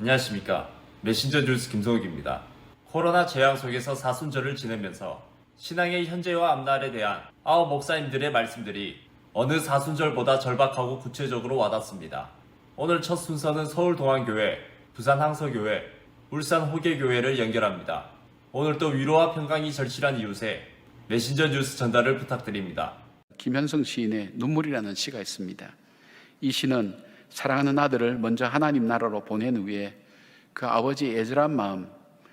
안녕하십니까. 메신저 뉴스 김성욱입니다. 코로나 재앙 속에서 사순절을 지내면서 신앙의 현재와 앞날에 대한 목사님들의 말씀들이 어느 사순절보다 절박하고 구체적으로 와닿습니다. 오늘 첫 순서는 서울동안교회, 부산항서교회, 울산 호계교회를 연결합니다. 오늘도 위로와 평강이 절실한 이웃에 메신저 뉴스 전달을 부탁드립니다. 김현성 시인의 눈물이라는 시가 있습니다. 이 시는 사랑하는 아들을 먼저 하나님 나라로 보낸 후에 그 아버지의 애절한 마음,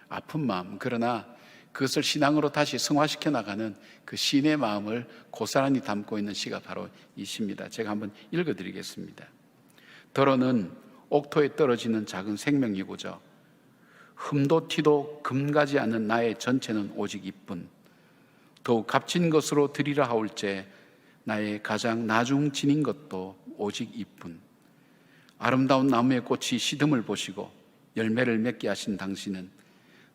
아픈 마음, 그러나 그것을 신앙으로 다시 승화시켜 나가는 그 시인의 마음을 고스란히 담고 있는 시가 바로 이 시입니다. 제가 한번 읽어드리겠습니다. 더러는 옥토에 떨어지는 작은 생명이고죠. 흠도 티도 금가지 않는 나의 전체는 오직 이뿐. 더욱 값진 것으로 드리라 하올제 나의 가장 나중 지닌 것도 오직 이뿐. 아름다운 나무의 꽃이 시듬을 보시고 열매를 맺게 하신 당신은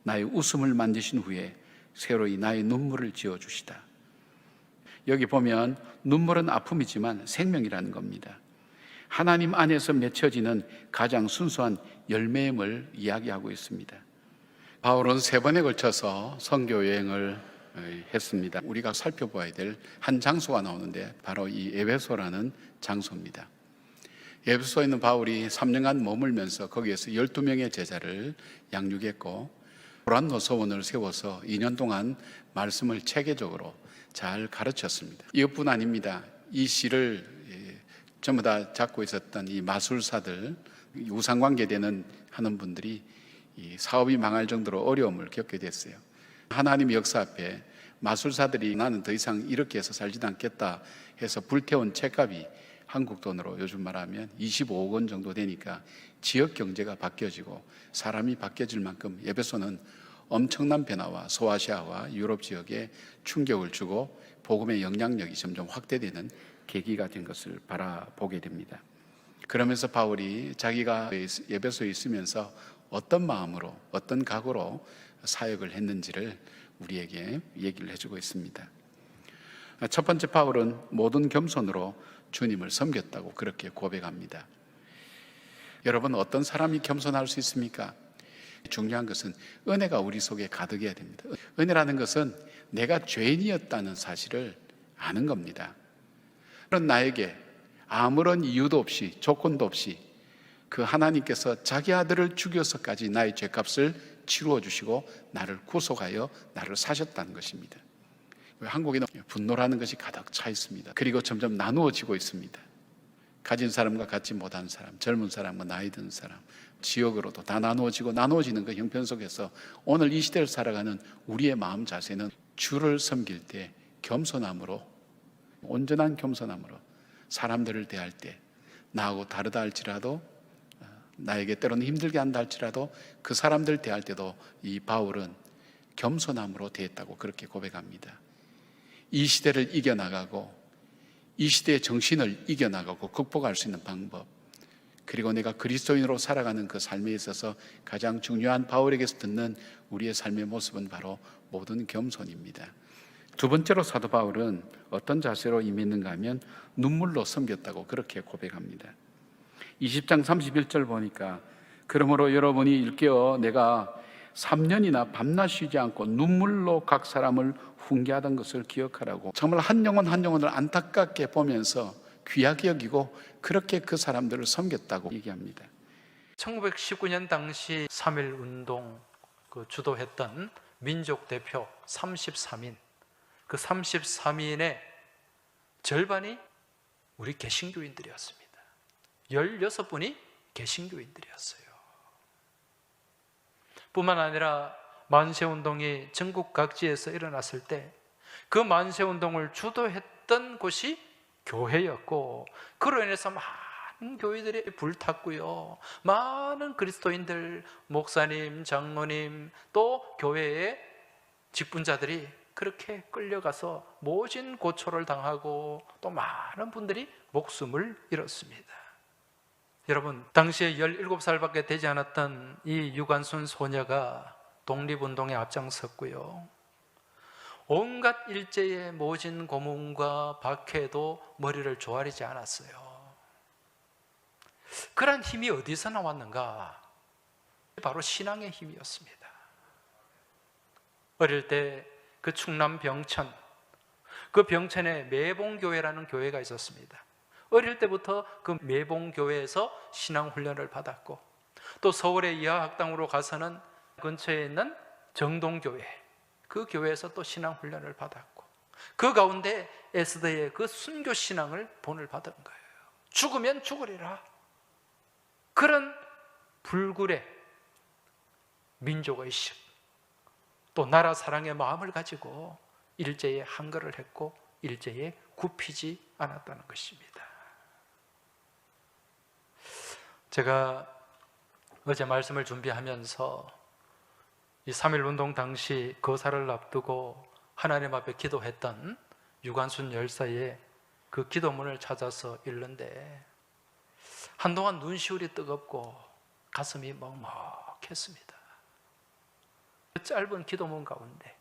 나의 웃음을 만드신 후에 새로이 나의 눈물을 지어주시다. 여기 보면 눈물은 아픔이지만 생명이라는 겁니다. 하나님 안에서 맺혀지는 가장 순수한 열매임을 이야기하고 있습니다. 바울은 3번에 걸쳐서 선교 여행을 했습니다. 우리가 살펴봐야 될 한 장소가 나오는데 바로 이 에베소라는 장소입니다. 에베소에 있는 바울이 3년간 머물면서 거기에서 12명의 제자를 양육했고 고란노 서원을 세워서 2년 동안 말씀을 체계적으로 잘 가르쳤습니다. 이것뿐 아닙니다. 이 시를 전부 다 잡고 있었던 이 마술사들, 우상관계되는 하는 분들이 이 사업이 망할 정도로 어려움을 겪게 됐어요. 하나님의 역사 앞에 마술사들이 나는 더 이상 이렇게 해서 살지도 않겠다 해서 불태운 책값이 한국 돈으로 요즘 말하면 25억 원 정도 되니까 지역 경제가 바뀌어지고 사람이 바뀌어질 만큼 에베소는 엄청난 변화와 소아시아와 유럽 지역에 충격을 주고 복음의 영향력이 점점 확대되는 계기가 된 것을 바라보게 됩니다. 그러면서 바울이 자기가 에베소에 있으면서 어떤 마음으로 어떤 각오로 사역을 했는지를 우리에게 얘기를 해주고 있습니다. 첫 번째, 바울은 모든 겸손으로 주님을 섬겼다고 그렇게 고백합니다. 여러분, 어떤 사람이 겸손할 수 있습니까? 중요한 것은 은혜가 우리 속에 가득해야 됩니다. 은혜라는 것은 내가 죄인이었다는 사실을 아는 겁니다. 그런 나에게 아무런 이유도 없이 조건도 없이 그 하나님께서 자기 아들을 죽여서까지 나의 죄값을 치루어 주시고 나를 구속하여 나를 사셨다는 것입니다. 한국에는 분노라는 것이 가득 차 있습니다. 그리고 점점 나누어지고 있습니다. 가진 사람과 갖지 못한 사람, 젊은 사람과 나이 든 사람, 지역으로도 다 나누어지는 그 형편 속에서 오늘 이 시대를 살아가는 우리의 마음 자세는 주를 섬길 때 겸손함으로, 온전한 겸손함으로 사람들을 대할 때 나하고 다르다 할지라도, 나에게 때로는 힘들게 한다 할지라도 그 사람들 대할 때도 이 바울은 겸손함으로 대했다고 그렇게 고백합니다. 이 시대를 이겨나가고 이 시대의 정신을 이겨나가고 극복할 수 있는 방법, 그리고 내가 그리스도인으로 살아가는 그 삶에 있어서 가장 중요한 바울에게서 듣는 우리의 삶의 모습은 바로 모든 겸손입니다. 두 번째로 사도 바울은 어떤 자세로 임했는가 하면 눈물로 섬겼다고 그렇게 고백합니다. 20장 31절 보니까 그러므로 여러분이 일깨어 내가 3년이나 밤낮 쉬지 않고 눈물로 각 사람을 훈계하던 것을 기억하라고. 정말 한 영혼 한 영혼을 안타깝게 보면서 귀하게 여기고 그렇게 그 사람들을 섬겼다고 얘기합니다. 1919년 당시 3.1 운동 주도했던 민족 대표 33인, 그 33인의 절반이 우리 개신교인들이었습니다. 16분이 개신교인들이었어요. 뿐만 아니라 만세운동이 전국 각지에서 일어났을 때 그 만세운동을 주도했던 곳이 교회였고, 그로 인해서 많은 교회들이 불탔고요. 많은 그리스도인들, 목사님, 장로님, 또 교회의 직분자들이 그렇게 끌려가서 모진 고초를 당하고 또 많은 분들이 목숨을 잃었습니다. 여러분, 당시에 17살밖에 되지 않았던 이 유관순 소녀가 독립운동에 앞장섰고요. 온갖 일제의 모진 고문과 박해도 머리를 조아리지 않았어요. 그런 힘이 어디서 나왔는가? 바로 신앙의 힘이었습니다. 어릴 때 그 충남 병천, 그 병천에 매봉교회라는 교회가 있었습니다. 어릴 때부터 그 매봉교회에서 신앙훈련을 받았고, 또 서울의 이하학당으로 가서는 근처에 있는 정동교회, 그 교회에서 또 신앙훈련을 받았고, 그 가운데 에스더의 그 순교 신앙을 본을 받은 거예요. 죽으면 죽으리라. 그런 불굴의 민족의식, 또 나라 사랑의 마음을 가지고 일제에 항거를 했고 일제에 굽히지 않았다는 것입니다. 제가 어제 말씀을 준비하면서 이 3.1운동 당시 거사를 앞두고 하나님 앞에 기도했던 유관순 열사의 그 기도문을 찾아서 읽는데 한동안 눈시울이 뜨겁고 가슴이 먹먹했습니다. 그 짧은 기도문 가운데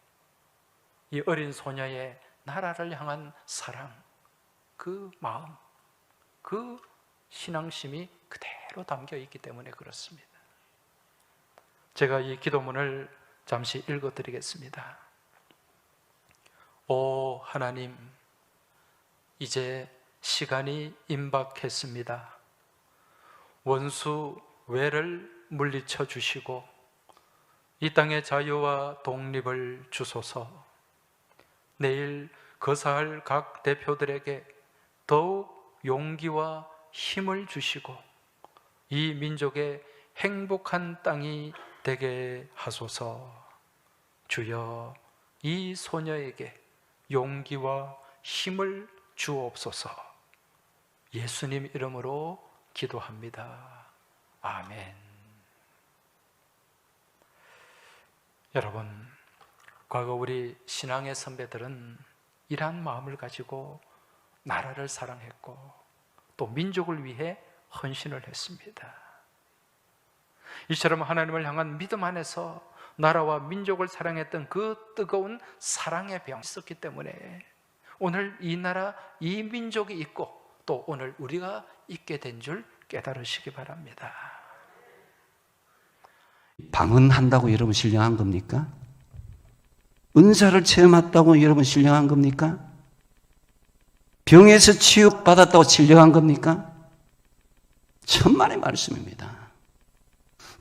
이 어린 소녀의 나라를 향한 사랑, 그 마음, 그 신앙심이 그대로 담겨 있기 때문에 그렇습니다. 제가 이 기도문을 잠시 읽어드리겠습니다. 오 하나님, 이제 시간이 임박했습니다. 원수 외를 물리쳐 주시고 이 땅의 자유와 독립을 주소서. 내일 거사할 각 대표들에게 더욱 용기와 힘을 주시고 이 민족의 행복한 땅이 되게 하소서. 주여, 이 소녀에게 용기와 힘을 주옵소서. 예수님 이름으로 기도합니다. 아멘. 여러분, 과거 우리 신앙의 선배들은 이러한 마음을 가지고 나라를 사랑했고 또 민족을 위해 헌신을 했습니다. 이처럼 하나님을 향한 믿음 안에서 나라와 민족을 사랑했던 그 뜨거운 사랑의 병이 있었기 때문에 오늘 이 나라, 이 민족이 있고 또 오늘 우리가 있게 된 줄 깨달으시기 바랍니다. 방언한다고 여러분 신령한 겁니까? 은사를 체험했다고 여러분 신령한 겁니까? 병에서 치유받았다고 신령한 겁니까? 천만의 말씀입니다.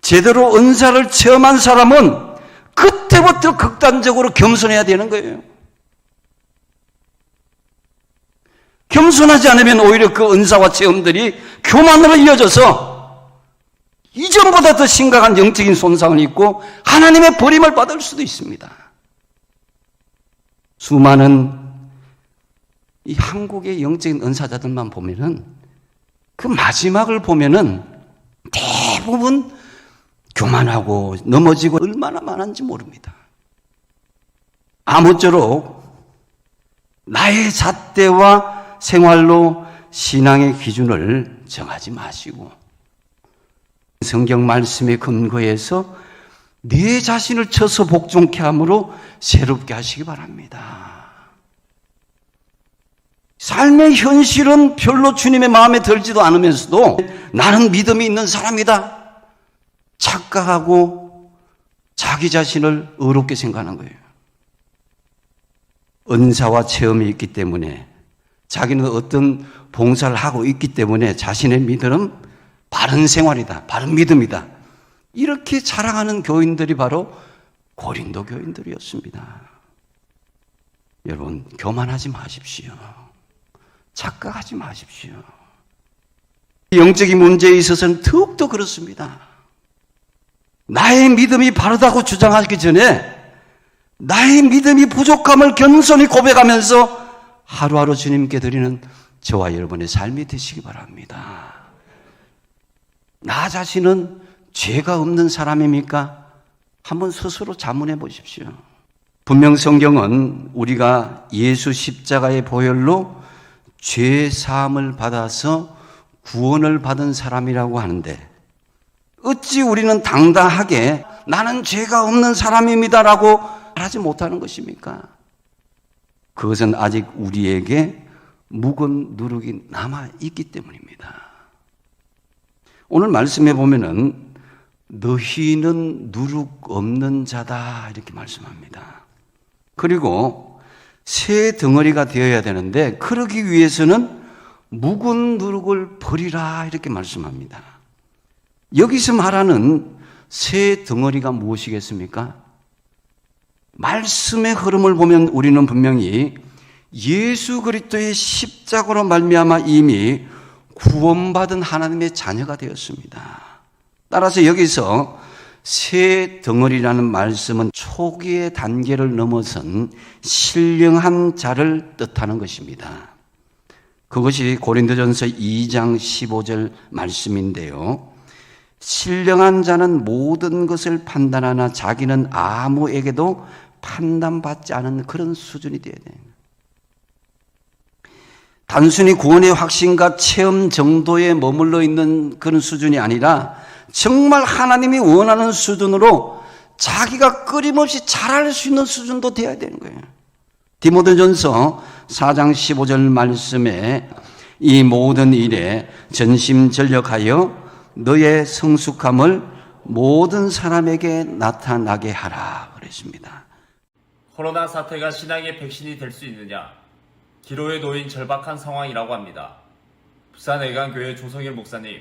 제대로 은사를 체험한 사람은 그때부터 극단적으로 겸손해야 되는 거예요. 겸손하지 않으면 오히려 그 은사와 체험들이 교만으로 이어져서 이전보다 더 심각한 영적인 손상을 입고 하나님의 버림을 받을 수도 있습니다. 수많은 이 한국의 영적인 은사자들만 보면은 그 마지막을 보면은 대부분 교만하고 넘어지고 얼마나 많은지 모릅니다. 아무쪼록 나의 잣대와 생활로 신앙의 기준을 정하지 마시고 성경 말씀에 근거해서 내 자신을 쳐서 복종케 함으로 새롭게 하시기 바랍니다. 삶의 현실은 별로 주님의 마음에 들지도 않으면서도 나는 믿음이 있는 사람이다 착각하고 자기 자신을 의롭게 생각하는 거예요. 은사와 체험이 있기 때문에 자기는 어떤 봉사를 하고 있기 때문에 자신의 믿음은 바른 생활이다, 바른 믿음이다, 이렇게 자랑하는 교인들이 바로 고린도 교인들이었습니다. 여러분, 교만하지 마십시오. 착각하지 마십시오. 영적인 문제에 있어서는 더욱더 그렇습니다. 나의 믿음이 바르다고 주장하기 전에 나의 믿음이 부족함을 겸손히 고백하면서 하루하루 주님께 드리는 저와 여러분의 삶이 되시기 바랍니다. 나 자신은 죄가 없는 사람입니까? 한번 스스로 자문해 보십시오. 분명 성경은 우리가 예수 십자가의 보혈로 죄 사함을 받아서 구원을 받은 사람이라고 하는데 어찌 우리는 당당하게 나는 죄가 없는 사람입니다라고 말하지 못하는 것입니까? 그것은 아직 우리에게 묵은 누룩이 남아있기 때문입니다. 오늘 말씀해 보면은 너희는 누룩 없는 자다 이렇게 말씀합니다. 그리고 새 덩어리가 되어야 되는데 그러기 위해서는 묵은 누룩을 버리라 이렇게 말씀합니다. 여기서 말하는 새 덩어리가 무엇이겠습니까? 말씀의 흐름을 보면 우리는 분명히 예수 그리스도의 십자가로 말미암아 이미 구원받은 하나님의 자녀가 되었습니다. 따라서 여기서 새 덩어리라는 말씀은 초기의 단계를 넘어선 신령한 자를 뜻하는 것입니다. 그것이 고린도전서 2장 15절 말씀인데요. 신령한 자는 모든 것을 판단하나 자기는 아무에게도 판단받지 않은 그런 수준이 되어야 돼요. 단순히 구원의 확신과 체험 정도에 머물러 있는 그런 수준이 아니라 정말 하나님이 원하는 수준으로 자기가 끊임없이 잘할 수 있는 수준도 되어야 되는 거예요. 디모데전서 4장 15절 말씀에 이 모든 일에 전심전력하여 너의 성숙함을 모든 사람에게 나타나게 하라 그랬습니다. 코로나 사태가 신앙의 백신이 될 수 있느냐? 기로에 놓인 절박한 상황이라고 합니다. 부산애강교회 조성일 목사님,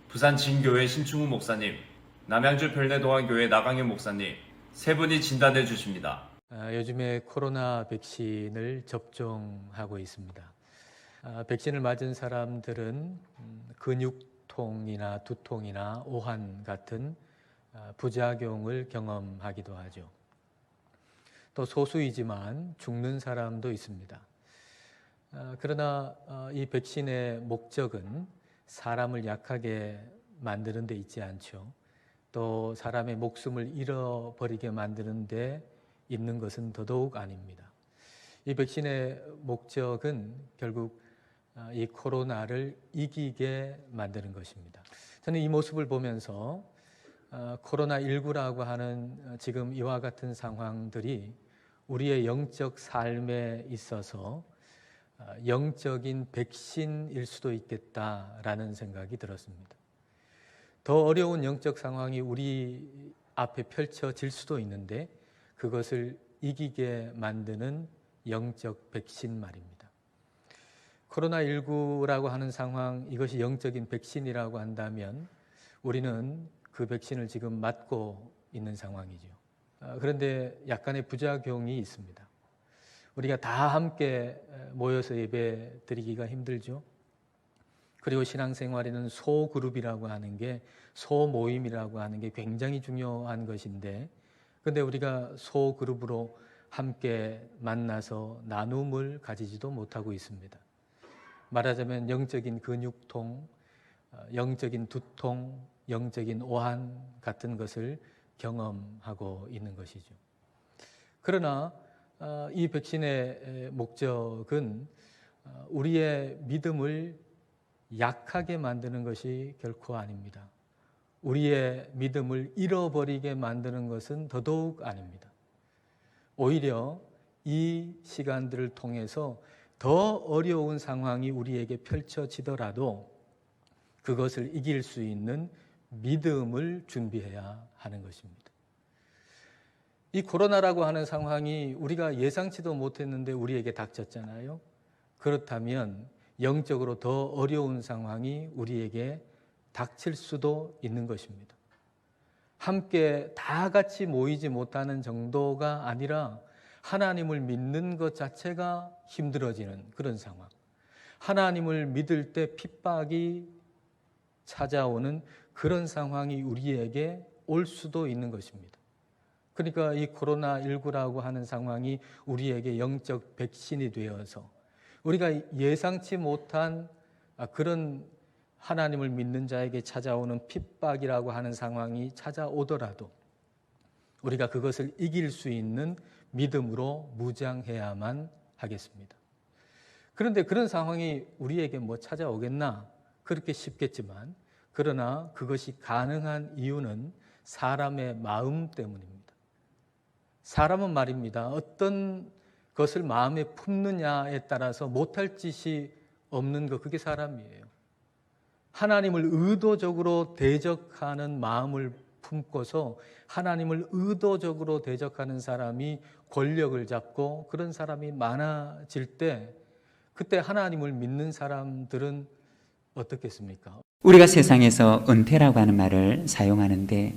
부산 진교회 신충우 목사님, 남양주 별내동안교회 나강현 목사님 세 분이 진단해 주십니다. 요즘에 코로나 백신을 접종하고 있습니다. 백신을 맞은 사람들은 근육통이나 두통이나 오한 같은 부작용을 경험하기도 하죠. 또 소수이지만 죽는 사람도 있습니다. 그러나 이 백신의 목적은 사람을 약하게 만드는 데 있지 않죠. 또 사람의 목숨을 잃어버리게 만드는 데 있는 것은 더더욱 아닙니다. 이 백신의 목적은 결국 이 코로나를 이기게 만드는 것입니다. 저는 이 모습을 보면서 코로나19라고 하는 지금 이와 같은 상황들이 우리의 영적 삶에 있어서 영적인 백신일 수도 있겠다라는 생각이 들었습니다. 더 어려운 영적 상황이 우리 앞에 펼쳐질 수도 있는데 그것을 이기게 만드는 영적 백신 말입니다. 코로나19라고 하는 상황, 이것이 영적인 백신이라고 한다면 우리는 그 백신을 지금 맞고 있는 상황이죠. 그런데 약간의 부작용이 있습니다. 우리가 다 함께 모여서 예배 드리기가 힘들죠. 그리고 신앙생활에는 소그룹이라고 하는 게, 소모임이라고 하는 게 굉장히 중요한 것인데, 근데 우리가 소그룹으로 함께 만나서 나눔을 가지지도 못하고 있습니다. 말하자면 영적인 근육통, 영적인 두통, 영적인 오한 같은 것을 경험하고 있는 것이죠. 그러나 이 백신의 목적은 우리의 믿음을 약하게 만드는 것이 결코 아닙니다. 우리의 믿음을 잃어버리게 만드는 것은 더더욱 아닙니다. 오히려 이 시간들을 통해서 더 어려운 상황이 우리에게 펼쳐지더라도 그것을 이길 수 있는 믿음을 준비해야 하는 것입니다. 이 코로나라고 하는 상황이 우리가 예상치도 못했는데 우리에게 닥쳤잖아요. 그렇다면 영적으로 더 어려운 상황이 우리에게 닥칠 수도 있는 것입니다. 함께 다 같이 모이지 못하는 정도가 아니라 하나님을 믿는 것 자체가 힘들어지는 그런 상황. 하나님을 믿을 때 핍박이 찾아오는 그런 상황이 우리에게 올 수도 있는 것입니다. 그러니까 이 코로나19라고 하는 상황이 우리에게 영적 백신이 되어서 우리가 예상치 못한 그런 하나님을 믿는 자에게 찾아오는 핍박이라고 하는 상황이 찾아오더라도 우리가 그것을 이길 수 있는 믿음으로 무장해야만 하겠습니다. 그런데 그런 상황이 우리에게 뭐 찾아오겠나? 그렇게 쉽겠지만, 그러나 그것이 가능한 이유는 사람의 마음 때문입니다. 사람은 말입니다. 어떤 것을 마음에 품느냐에 따라서 못할 짓이 없는 것, 그게 사람이에요. 하나님을 의도적으로 대적하는 마음을 품고서 하나님을 의도적으로 대적하는 사람이 권력을 잡고 그런 사람이 많아질 때 그때 하나님을 믿는 사람들은 어떻겠습니까? 우리가 세상에서 은퇴라고 하는 말을 사용하는데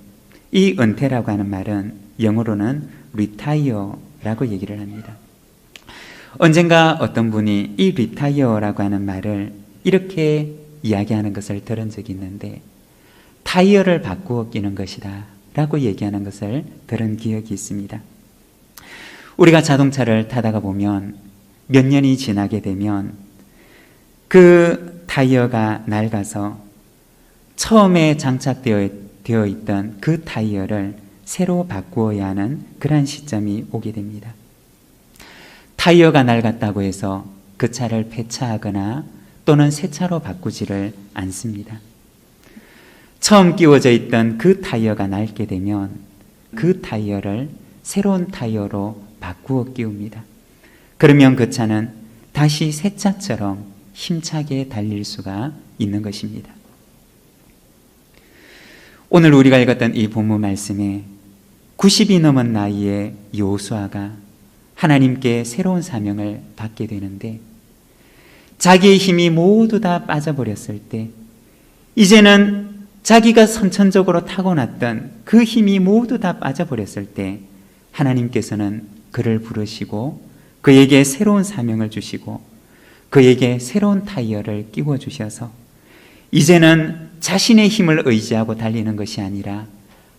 이 은퇴라고 하는 말은 영어로는 retire라고 얘기를 합니다. 언젠가 어떤 분이 이 retire라고 하는 말을 이렇게 이야기하는 것을 들은 적이 있는데 타이어를 바꾸어 끼는 것이다 라고 얘기하는 것을 들은 기억이 있습니다. 우리가 자동차를 타다가 보면 몇 년이 지나게 되면 그 타이어가 낡아서 처음에 장착되어 있던 그 타이어를 새로 바꾸어야 하는 그러한 시점이 오게 됩니다. 타이어가 낡았다고 해서 그 차를 폐차하거나 또는 새 차로 바꾸지를 않습니다. 처음 끼워져 있던 그 타이어가 낡게 되면 그 타이어를 새로운 타이어로 바꾸어 끼웁니다. 그러면 그 차는 다시 새 차처럼 힘차게 달릴 수가 있는 것입니다. 오늘 우리가 읽었던 이 본문 말씀에 90이 넘은 나이에 여호수아가 하나님께 새로운 사명을 받게 되는데 자기의 힘이 모두 다 빠져버렸을 때 이제는 자기가 선천적으로 타고났던 그 힘이 모두 다 빠져버렸을 때 하나님께서는 그를 부르시고 그에게 새로운 사명을 주시고 그에게 새로운 타이어를 끼워 주셔서 이제는 자신의 힘을 의지하고 달리는 것이 아니라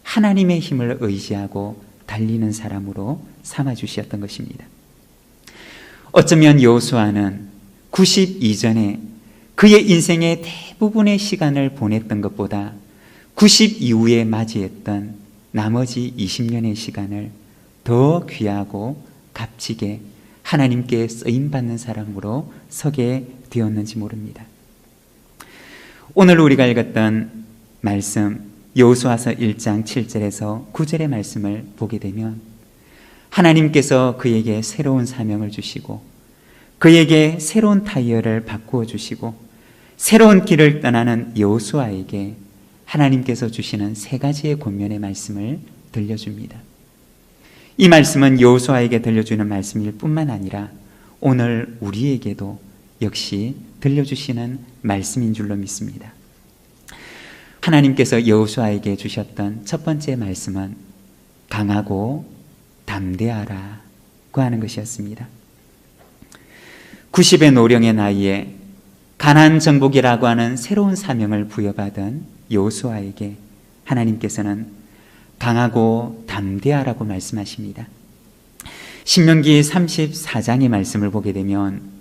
하나님의 힘을 의지하고 달리는 사람으로 삼아 주셨던 것입니다. 어쩌면 여호수아는 90 이전에 그의 인생의 대부분의 시간을 보냈던 것보다 90 이후에 맞이했던 나머지 20년의 시간을 더 귀하고 값지게 하나님께 쓰임받는 사람으로 서게 되었는지 모릅니다. 오늘 우리가 읽었던 말씀 여호수아서 1장 7절에서 9절의 말씀을 보게 되면 하나님께서 그에게 새로운 사명을 주시고 그에게 새로운 타이어를 바꾸어 주시고 새로운 길을 떠나는 여호수아에게 하나님께서 주시는 세 가지의 권면의 말씀을 들려줍니다. 이 말씀은 여호수아에게 들려주는 말씀일 뿐만 아니라 오늘 우리에게도 역시 들려주시는 말씀인 줄로 믿습니다. 하나님께서 여호수아에게 주셨던 첫 번째 말씀은 강하고 담대하라고 하는 것이었습니다. 90의 노령의 나이에 가나안 정복이라고 하는 새로운 사명을 부여받은 여호수아에게 하나님께서는 강하고 담대하라고 말씀하십니다. 신명기 34장의 말씀을 보게 되면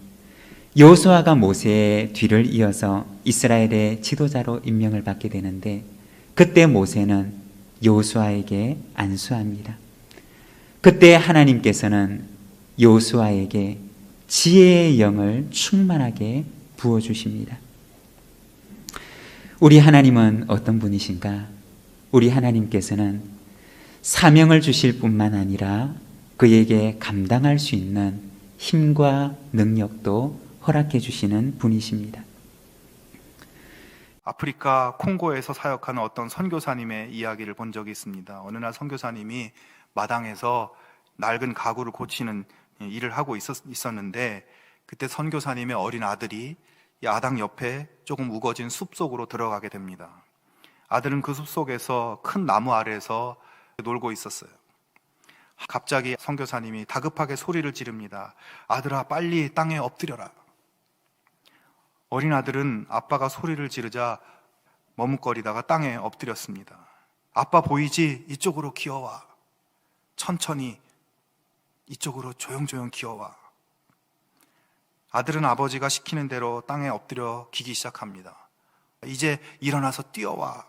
여호수아가 모세의 뒤를 이어서 이스라엘의 지도자로 임명을 받게 되는데 그때 모세는 여호수아에게 안수합니다. 그때 하나님께서는 여호수아에게 지혜의 영을 충만하게 부어주십니다. 우리 하나님은 어떤 분이신가? 우리 하나님께서는 사명을 주실 뿐만 아니라 그에게 감당할 수 있는 힘과 능력도 허락해 주시는 분이십니다. 아프리카 콩고에서 사역하는 어떤 선교사님의 이야기를 본 적이 있습니다. 어느 날 선교사님이 마당에서 낡은 가구를 고치는 일을 하고 있었는데 그때 선교사님의 어린 아들이 이 마당 옆에 조금 우거진 숲속으로 들어가게 됩니다. 아들은 그 숲속에서 큰 나무 아래에서 놀고 있었어요. 갑자기 선교사님이 다급하게 소리를 지릅니다. 아들아, 빨리 땅에 엎드려라. 어린 아들은 아빠가 소리를 지르자 머뭇거리다가 땅에 엎드렸습니다. 아빠 보이지? 이쪽으로 기어와. 천천히 이쪽으로 조용조용 기어와. 아들은 아버지가 시키는 대로 땅에 엎드려 기기 시작합니다. 이제 일어나서 뛰어와.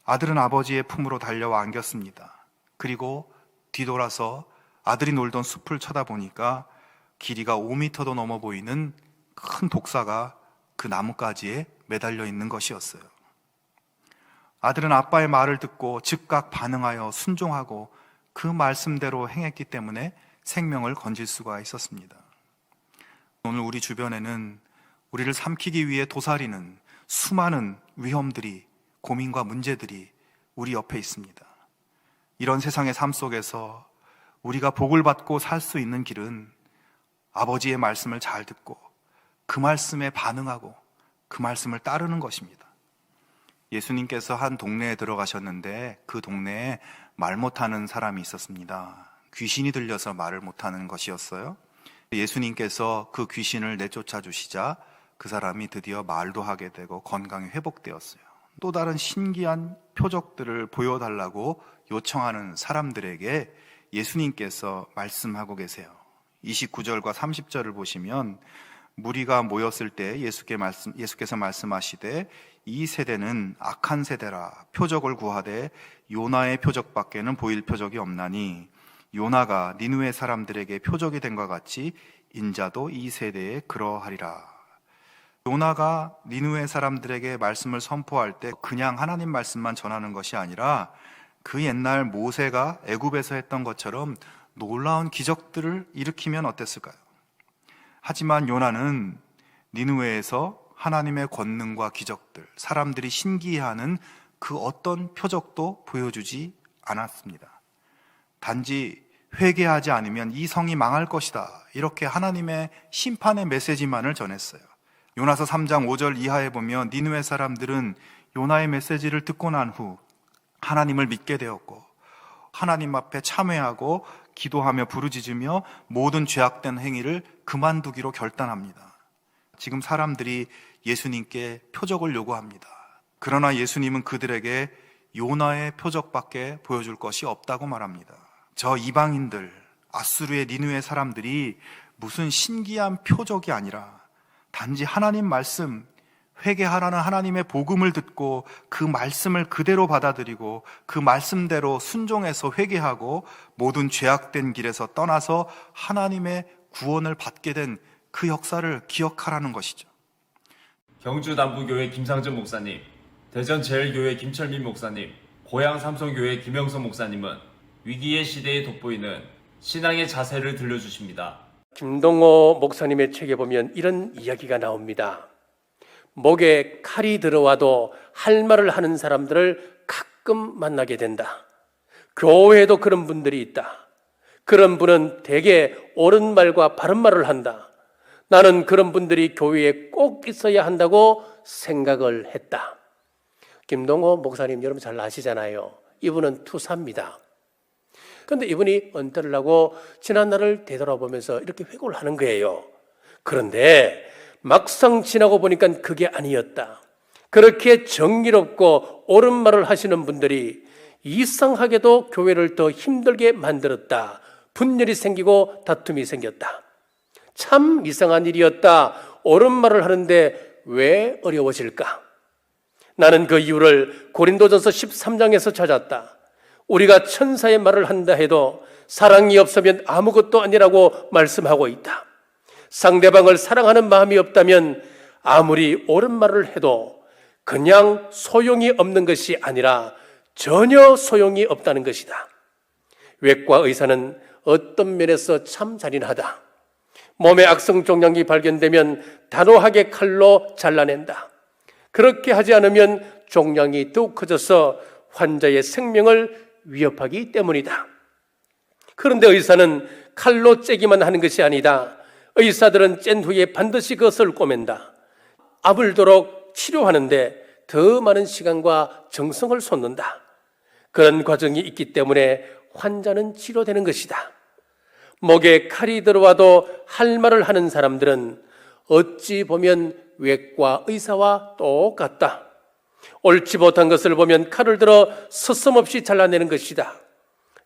아들은 아버지의 품으로 달려와 안겼습니다. 그리고 뒤돌아서 아들이 놀던 숲을 쳐다보니까 길이가 5m도 넘어 보이는 큰 독사가 그 나뭇가지에 매달려 있는 것이었어요. 아들은 아빠의 말을 듣고 즉각 반응하여 순종하고 그 말씀대로 행했기 때문에 생명을 건질 수가 있었습니다. 오늘 우리 주변에는 우리를 삼키기 위해 도사리는 수많은 위험들이, 고민과 문제들이 우리 옆에 있습니다. 이런 세상의 삶 속에서 우리가 복을 받고 살 수 있는 길은 아버지의 말씀을 잘 듣고 그 말씀에 반응하고 그 말씀을 따르는 것입니다. 예수님께서 한 동네에 들어가셨는데 그 동네에 말 못하는 사람이 있었습니다. 귀신이 들려서 말을 못하는 것이었어요. 예수님께서 그 귀신을 내쫓아 주시자 그 사람이 드디어 말도 하게 되고 건강이 회복되었어요. 또 다른 신기한 표적들을 보여달라고 요청하는 사람들에게 예수님께서 말씀하고 계세요. 29절과 30절을 보시면 무리가 모였을 때 예수께서 말씀하시되 이 세대는 악한 세대라. 표적을 구하되 요나의 표적밖에는 보일 표적이 없나니 요나가 니느웨 사람들에게 표적이 된 것 같이 인자도 이 세대에 그러하리라. 요나가 니느웨 사람들에게 말씀을 선포할 때 그냥 하나님 말씀만 전하는 것이 아니라 그 옛날 모세가 애굽에서 했던 것처럼 놀라운 기적들을 일으키면 어땠을까요? 하지만 요나는 니느웨에서 하나님의 권능과 기적들, 사람들이 신기해하는 그 어떤 표적도 보여주지 않았습니다. 단지 회개하지 않으면 이 성이 망할 것이다, 이렇게 하나님의 심판의 메시지만을 전했어요. 요나서 3장 5절 이하에 보면 니느웨 사람들은 요나의 메시지를 듣고 난 후 하나님을 믿게 되었고 하나님 앞에 참회하고 기도하며 부르짖으며 모든 죄악된 행위를 그만두기로 결단합니다. 지금 사람들이 예수님께 표적을 요구합니다. 그러나 예수님은 그들에게 요나의 표적밖에 보여줄 것이 없다고 말합니다. 저 이방인들, 아수르의 니느웨 사람들이 무슨 신기한 표적이 아니라 단지 하나님 말씀, 회개하라는 하나님의 복음을 듣고 그 말씀을 그대로 받아들이고 그 말씀대로 순종해서 회개하고 모든 죄악된 길에서 떠나서 하나님의 구원을 받게 된 그 역사를 기억하라는 것이죠. 경주 남부교회 김상전 목사님, 대전 제일교회 김철민 목사님, 고양 삼성교회 김영선 목사님은 위기의 시대에 돋보이는 신앙의 자세를 들려주십니다. 김동호 목사님의 책에 보면 이런 이야기가 나옵니다. 목에 칼이 들어와도 할 말을 하는 사람들을 가끔 만나게 된다. 교회에도 그런 분들이 있다. 그런 분은 대개 옳은 말과 바른 말을 한다. 나는 그런 분들이 교회에 꼭 있어야 한다고 생각을 했다. 김동호 목사님 여러분 잘 아시잖아요. 이분은 투사입니다. 그런데 이분이 은퇴를 하고 지난날을 되돌아보면서 이렇게 회고를 하는 거예요. 그런데 막상 지나고 보니까 그게 아니었다. 그렇게 정의롭고 옳은 말을 하시는 분들이 이상하게도 교회를 더 힘들게 만들었다. 분열이 생기고 다툼이 생겼다. 참 이상한 일이었다. 옳은 말을 하는데 왜 어려워질까? 나는 그 이유를 고린도전서 13장에서 찾았다. 우리가 천사의 말을 한다 해도 사랑이 없으면 아무것도 아니라고 말씀하고 있다. 상대방을 사랑하는 마음이 없다면 아무리 옳은 말을 해도 그냥 소용이 없는 것이 아니라 전혀 소용이 없다는 것이다. 외과 의사는 어떤 면에서 참 잔인하다. 몸에 악성 종양이 발견되면 단호하게 칼로 잘라낸다. 그렇게 하지 않으면 종양이 더욱 커져서 환자의 생명을 위협하기 때문이다. 그런데 의사는 칼로 째기만 하는 것이 아니다. 의사들은 짠 후에 반드시 그것을 꼬맨다. 아물도록 치료하는데 더 많은 시간과 정성을 쏟는다. 그런 과정이 있기 때문에 환자는 치료되는 것이다. 목에 칼이 들어와도 할 말을 하는 사람들은 어찌 보면 외과 의사와 똑같다. 옳지 못한 것을 보면 칼을 들어 서슴없이 잘라내는 것이다.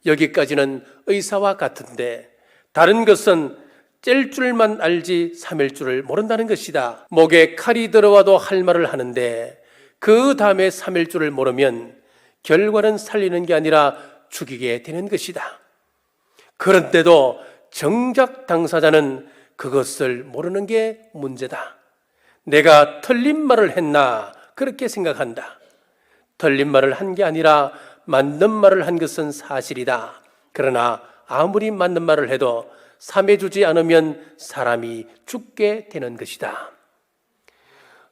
여기까지는 의사와 같은데 다른 것은 짤 줄만 알지 삼일 줄을 모른다는 것이다. 목에 칼이 들어와도 할 말을 하는데 그 다음에 삼일 줄을 모르면 결과는 살리는 게 아니라 죽이게 되는 것이다. 그런데도 정작 당사자는 그것을 모르는 게 문제다. 내가 틀린 말을 했나 그렇게 생각한다. 틀린 말을 한 게 아니라 맞는 말을 한 것은 사실이다. 그러나 아무리 맞는 말을 해도 삼해주지 않으면 사람이 죽게 되는 것이다.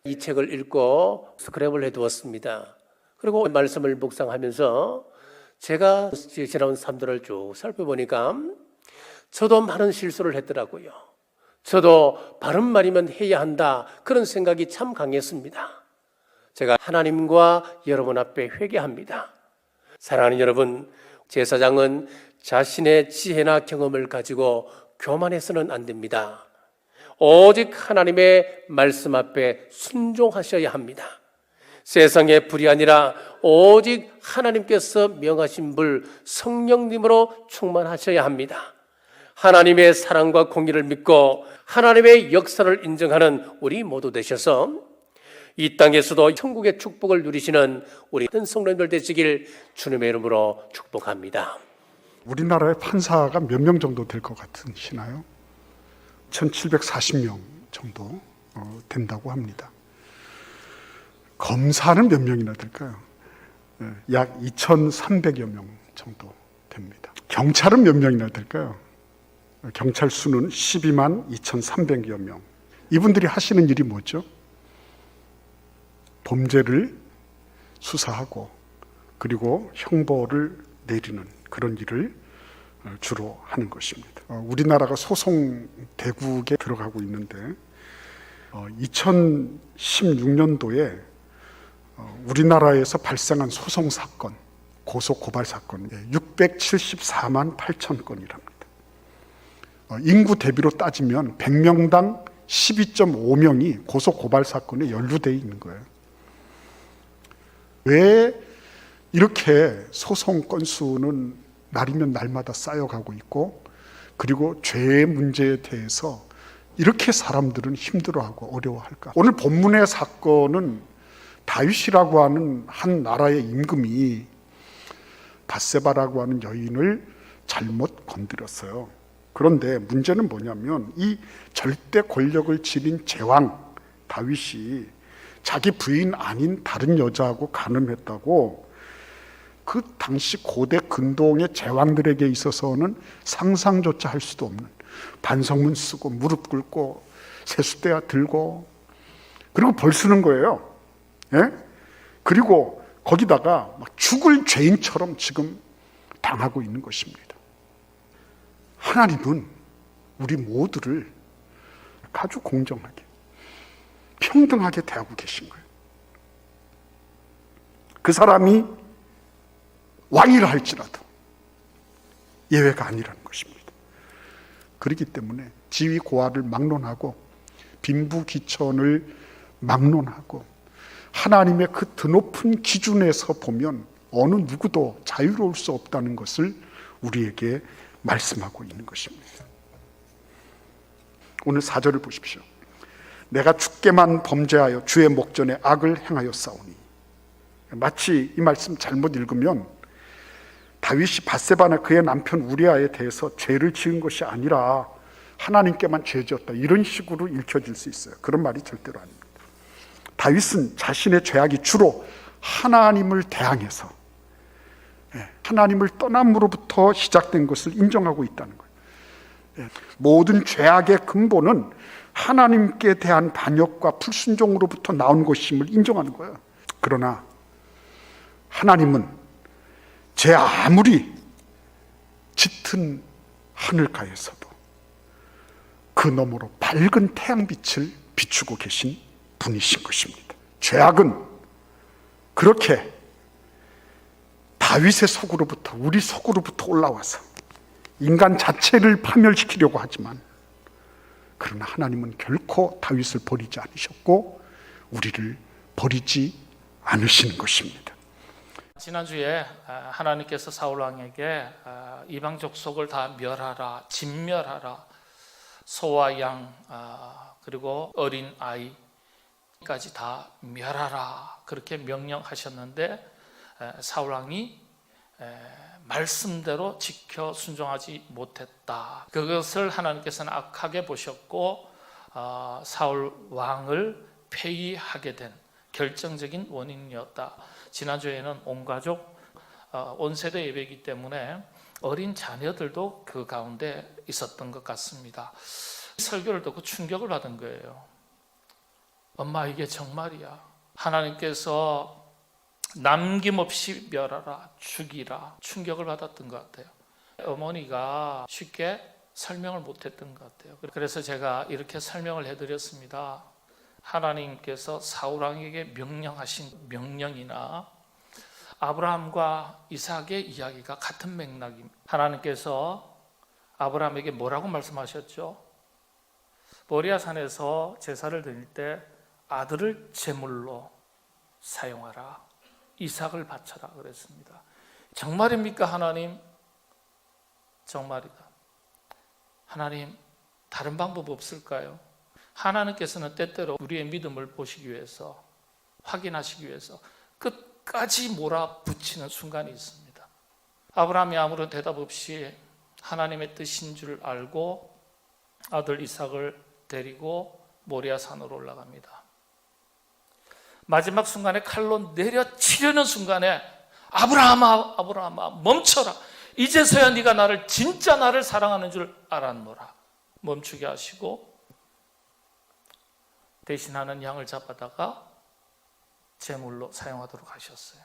이 책을 읽고 스크랩을 해두었습니다. 그리고 말씀을 묵상하면서 제가 지나온 삶들을 쭉 살펴보니까 저도 많은 실수를 했더라고요. 저도 바른 말이면 해야 한다, 그런 생각이 참 강했습니다. 제가 하나님과 여러분 앞에 회개합니다. 사랑하는 여러분, 제사장은 자신의 지혜나 경험을 가지고 교만해서는 안 됩니다. 오직 하나님의 말씀 앞에 순종하셔야 합니다. 세상의 불이 아니라 오직 하나님께서 명하신 불 성령님으로 충만하셔야 합니다. 하나님의 사랑과 공의를 믿고 하나님의 역사를 인정하는 우리 모두 되셔서 이 땅에서도 천국의 축복을 누리시는 우리 모든 성도님들 되시길 주님의 이름으로 축복합니다. 우리나라의 판사가 몇 명 정도 될 것 같으시나요? 1740명 정도 된다고 합니다. 검사는 몇 명이나 될까요? 약 2300여 명 정도 됩니다. 경찰은 몇 명이나 될까요? 경찰 수는 12만 2300여 명. 이분들이 하시는 일이 뭐죠? 범죄를 수사하고 그리고 형벌을 내리는 그런 일을 주로 하는 것입니다. 우리나라가 소송 대국에 들어가고 있는데 2016년도에 우리나라에서 발생한 소송 사건, 고소 고발 사건 674만 8천 건이랍니다. 인구 대비로 따지면 100명당 12.5명이 고소 고발 사건에 연루되어 있는 거예요. 왜 이렇게 소송 건수는 날이면 날마다 쌓여가고 있고, 그리고 죄의 문제에 대해서 이렇게 사람들은 힘들어하고 어려워할까? 오늘 본문의 사건은 다윗이라고 하는 한 나라의 임금이 바세바라고 하는 여인을 잘못 건드렸어요. 그런데 문제는 뭐냐면 이 절대 권력을 지닌 제왕 다윗이 자기 부인 아닌 다른 여자하고 간음했다고 그 당시 고대 근동의 제왕들에게 있어서는 상상조차 할 수도 없는, 반성문 쓰고 무릎 꿇고 세숫대야 들고 그리고 벌 쓰는 거예요. 예? 그리고 거기다가 막 죽을 죄인처럼 지금 당하고 있는 것입니다. 하나님은 우리 모두를 아주 공정하게 평등하게 대하고 계신 거예요. 그 사람이 왕이라 할지라도 예외가 아니라는 것입니다. 그렇기 때문에 지위 고하를 막론하고 빈부귀천을 막론하고 하나님의 그 드높은 기준에서 보면 어느 누구도 자유로울 수 없다는 것을 우리에게 말씀하고 있는 것입니다. 오늘 4절을 보십시오. 내가 주께만 범죄하여 주의 목전에 악을 행하였사오니. 마치 이 말씀 잘못 읽으면 다윗이 밧세바나 그의 남편 우리아에 대해서 죄를 지은 것이 아니라 하나님께만 죄 지었다, 이런 식으로 읽혀질 수 있어요. 그런 말이 절대로 아닙니다. 다윗은 자신의 죄악이 주로 하나님을 대항해서 하나님을 떠남으로부터 시작된 것을 인정하고 있다는 거예요. 모든 죄악의 근본은 하나님께 대한 반역과 불순종으로부터 나온 것임을 인정하는 거예요. 그러나 하나님은 제 아무리 짙은 하늘가에서도 그 너머로 밝은 태양빛을 비추고 계신 분이신 것입니다. 죄악은 그렇게 다윗의 속으로부터, 우리 속으로부터 올라와서 인간 자체를 파멸시키려고 하지만, 그러나 하나님은 결코 다윗을 버리지 않으셨고 우리를 버리지 않으시는 것입니다. 지난주에 하나님께서 사울 왕에게 이방 족속을 다 멸하라, 진멸하라, 소와 양 그리고 어린 아이까지 다 멸하라, 그렇게 명령하셨는데 사울 왕이 말씀대로 지켜 순종하지 못했다. 그것을 하나님께서는 악하게 보셨고 사울 왕을 폐위하게 된 결정적인 원인이었다. 지난주에는 온 가족, 온 세대 예배이기 때문에 어린 자녀들도 그 가운데 있었던 것 같습니다. 설교를 듣고 충격을 받은 거예요. 엄마, 이게 정말이야. 하나님께서 남김없이 멸하라, 죽이라 충격을 받았던 것 같아요. 어머니가 쉽게 설명을 못했던 것 같아요. 그래서 제가 이렇게 설명을 해드렸습니다. 하나님께서 사울 왕에게 명령하신 명령이나 아브라함과 이삭의 이야기가 같은 맥락입니다. 하나님께서 아브라함에게 뭐라고 말씀하셨죠? 모리아산에서 제사를 드릴 때 아들을 제물로 사용하라, 이삭을 바쳐라 그랬습니다. 정말입니까 하나님? 정말이다. 하나님, 다른 방법 없을까요? 하나님께서는 때때로 우리의 믿음을 보시기 위해서, 확인하시기 위해서 끝까지 몰아붙이는 순간이 있습니다. 아브라함이 아무런 대답 없이 하나님의 뜻인 줄 알고 아들 이삭을 데리고 모리아산으로 올라갑니다. 마지막 순간에 칼로 내려치려는 순간에 아브라함아, 아브라함아, 멈춰라. 이제서야 네가 진짜 나를 사랑하는 줄 알았노라. 멈추게 하시고 대신하는 양을 잡아다가 제물로 사용하도록 하셨어요.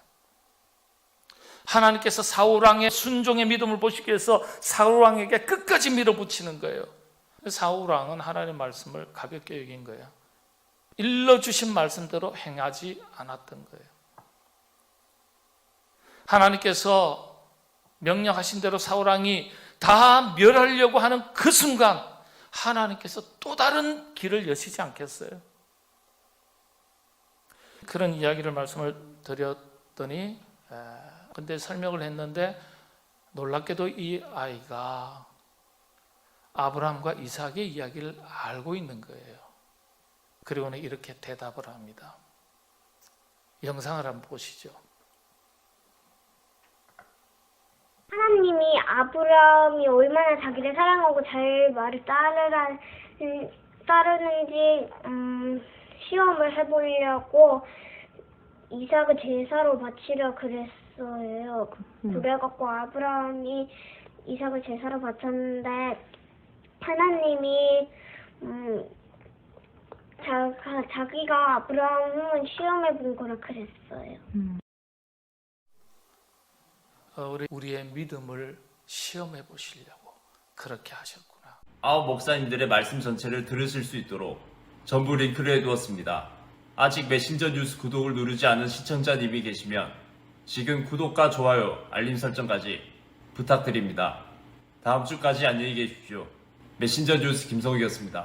하나님께서 사울왕의 순종의 믿음을 보시기 위해서 사울왕에게 끝까지 밀어붙이는 거예요. 사울왕은 하나님의 말씀을 가볍게 여긴 거예요. 일러주신 말씀대로 행하지 않았던 거예요. 하나님께서 명령하신 대로 사울왕이 다 멸하려고 하는 그 순간 하나님께서 또 다른 길을 여시지 않겠어요? 그런 이야기를 말씀을 드렸더니 근데 설명을 했는데 놀랍게도 이 아이가 아브라함과 이삭의 이야기를 알고 있는 거예요. 그리고는 이렇게 대답을 합니다. 영상을 한번 보시죠. 하나님이 아브라함이 얼마나 자기를 사랑하고 잘 말을 따르는지 시험을 해보려고 이삭을 제사로 바치려 그랬어요. 그래갖고 아브라함이 이삭을 제사로 바쳤는데 하나님이 자기가 아브라함을 시험해 본 거라 그랬어요. 우리의 믿음을 시험해 보시려고 그렇게 하셨구나. 9 목사님들의 말씀 전체를 들으실 수 있도록 전부 링크를 해두었습니다. 아직 메신저 뉴스 구독을 누르지 않은 시청자님이 계시면 지금 구독과 좋아요, 알림 설정까지 부탁드립니다. 다음 주까지 안녕히 계십시오. 메신저 뉴스 김성욱이었습니다.